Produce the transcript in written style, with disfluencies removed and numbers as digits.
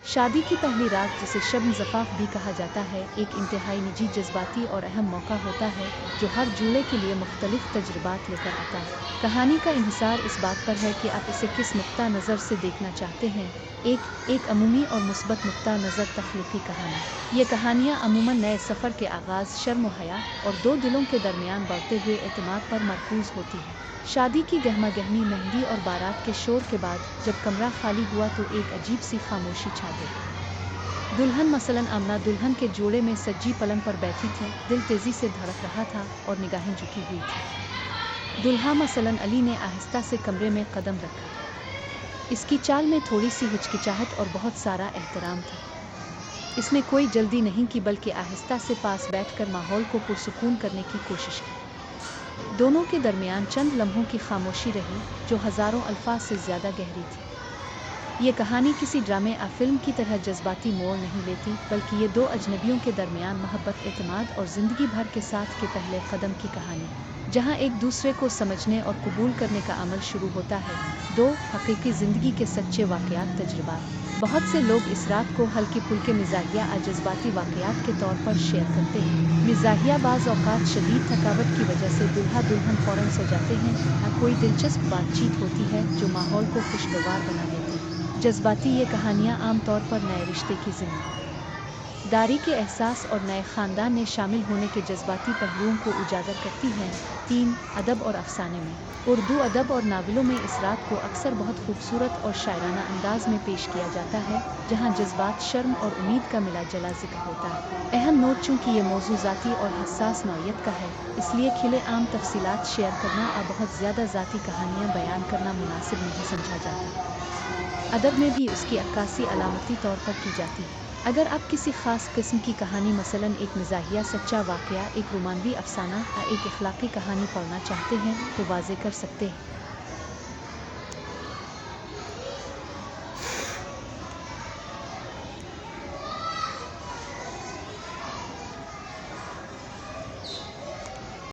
شادی کی پہلی رات، جسے شب زفاف بھی کہا جاتا ہے، ایک انتہائی نجی، جذباتی اور اہم موقع ہوتا ہے جو ہر جوڑے کے لیے مختلف تجربات لے کر آتا ہے۔ کہانی کا انحصار اس بات پر ہے کہ آپ اسے کس نقطہ نظر سے دیکھنا چاہتے ہیں۔ ایک عمومی اور مثبت نقطہ نظر تخلیقی کہانی۔ یہ کہانیاں عموماً نئے سفر کے آغاز، شرم و حیا اور دو دلوں کے درمیان بڑھتے ہوئے اعتماد پر مرکوز ہوتی ہیں۔ شادی کی گہما گہمی، مہندی اور بارات کے شور کے بعد جب کمرہ خالی ہوا تو ایک عجیب سی خاموشی چھا گئی۔ دلہن مثلاً آمنہ دلہن کے جوڑے میں سجی پلنگ پر بیٹھی تھی، دل تیزی سے دھڑک رہا تھا اور نگاہیں جھکی ہوئی تھی۔ دولہا مثلاً علی نے آہستہ سے کمرے میں قدم رکھا۔ اس کی چال میں تھوڑی سی ہچکچاہٹ اور بہت سارا احترام تھا۔ اس نے کوئی جلدی نہیں کی بلکہ آہستہ سے پاس بیٹھ کر ماحول کو پرسکون کرنے کی کوشش کی۔ دونوں کے درمیان چند لمحوں کی خاموشی رہی جو ہزاروں الفاظ سے زیادہ گہری تھی۔ یہ کہانی کسی ڈرامے یا فلم کی طرح جذباتی موڑ نہیں لیتی، بلکہ یہ دو اجنبیوں کے درمیان محبت، اعتماد اور زندگی بھر کے ساتھ کے پہلے قدم کی کہانی ہے، جہاں ایک دوسرے کو سمجھنے اور قبول کرنے کا عمل شروع ہوتا ہے۔ دو حقیقی زندگی کے سچے واقعات، تجربات۔ بہت سے لوگ اس رات کو ہلکے پھلکے مزاحیہ یا جذباتی واقعات کے طور پر شیئر کرتے ہیں۔ مزاحیہ: بعض اوقات شدید تھکاوٹ کی وجہ سے دولہا دلہن فوراً سو جاتے ہیں یا کوئی دلچسپ بات چیت ہوتی ہے جو ماحول کو خوشگوار بنا دیتی ہے۔ جذباتی: یہ کہانیاں عام طور پر نئے رشتے کی ذمہ داری کے احساس اور نئے خاندان میں شامل ہونے کے جذباتی پہلوؤں کو اجاگر کرتی ہیں۔ تین ادب اور افسانے میں۔ اردو ادب اور ناولوں میں اس رات کو اکثر بہت خوبصورت اور شاعرانہ انداز میں پیش کیا جاتا ہے، جہاں جذبات، شرم اور امید کا ملا جلا ذکر ہوتا ہے۔ اہم نوٹ: چونکہ یہ موضوع ذاتی اور حساس نوعیت کا ہے، اس لیے کھلے عام تفصیلات شیئر کرنا یا بہت زیادہ ذاتی کہانیاں بیان کرنا مناسب نہیں سمجھا جاتا۔ ادب میں بھی اس کی عکاسی علامتی طور پر کی جاتی ہے۔ اگر آپ کسی خاص قسم کی کہانی، مثلاً ایک مزاحیہ سچا واقعہ، ایک رومانوی افسانہ یا ایک اخلاقی کہانی پڑھنا چاہتے ہیں تو واضح کر سکتے ہیں۔